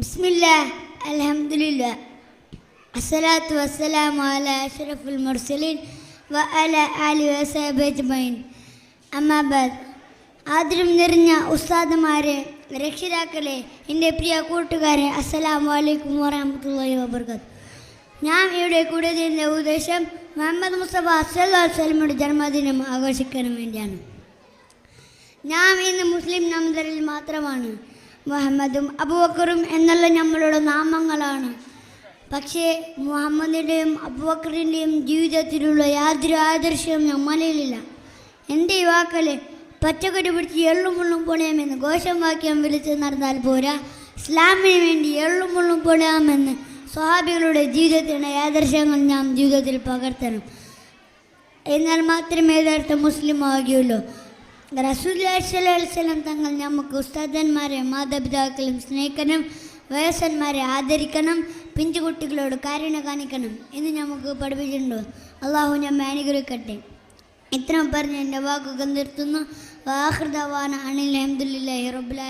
ബിസ്മില്ലാഹ് അൽഹംദുലില്ലാഹ് അസ്സലാത്തു വസ്സലാമു അലാ അഷ്റഫുൽ മുർസലീൻ വ അലാ ആലിഹി വസഹ്ബിഹി അജ്മഈൻ. അമ്മാ ബഅദ്. ആദരം നിറഞ്ഞ ഉസ്താദുമാരെ, രക്ഷിതാക്കളെ, എൻ്റെ പ്രിയ കൂട്ടുകാരെ, അസ്സലാമു അലൈക്കും വറഹ്മത്തുള്ളാഹി വബറകാതുഹു. ഞാൻ ഇവിടെ കൂടിയതിൻ്റെ ഉദ്ദേശം മുഹമ്മദ് മുസ്തഫ സല്ലല്ലാഹു അലൈഹി വസല്ലമയുടെ ജന്മദിനം ആഘോഷിക്കാൻ വേണ്ടിയാണ്. ഞാൻ ഇന്ന് മുസ്ലിം നമ്പറിൽ മാത്രമാണ്. മുഹമ്മദും അബൂബക്കറും എന്നുള്ള നമ്മളുടെ നാമങ്ങളാണ്. പക്ഷേ മുഹമ്മദിൻ്റെയും അബൂബക്കറിൻ്റെയും ജീവിതത്തിലുള്ള യാതൊരു ആദർശവും നമ്മളിലില്ല. എൻ്റെ യുവാക്കളെ പച്ചക്കൊടി പിടിച്ച് എള്ളും മുള്ളും പൊളിയാമെന്ന് ഘോഷവാക്യം വിളിച്ച് നടന്നാൽ പോരാ, ഇസ്ലാമിന് വേണ്ടി എള്ളും മുള്ളും പൊളിയാമെന്ന് സ്വഹാബികളുടെ ജീവിതത്തിൻ്റെ ആദർശങ്ങൾ നാം ജീവിതത്തിൽ പകർത്തണം. എന്നാൽ മാത്രമേ യഥാർത്ഥ മുസ്ലിം ആകുകയുള്ളൂ. റസൂലുള്ളാഹി സ്വല്ലല്ലാഹു അലൈഹി വസല്ലം തങ്ങൾ നമുക്ക് ഉസ്താദന്മാരെ, മാതാപിതാക്കളും സ്നേഹിക്കണം, വയസ്സന്മാരെ ആദരിക്കണം, പിഞ്ചുകുട്ടികളോട് കാരുണ്യ കാണിക്കണം എന്ന് നമുക്ക് പഠിപ്പിച്ചിട്ടുണ്ടോ. അള്ളാഹു നമ്മെ അനുഗ്രഹിക്കട്ടെ. ഇത്രയും പറഞ്ഞ് എൻ്റെ വാക്കുകൾ നിർത്തുന്നു. വാഖിർ ദഅവാന അനിൽ ഹംദുലില്ലാഹി റബ്ബിൽ ആലമീൻ.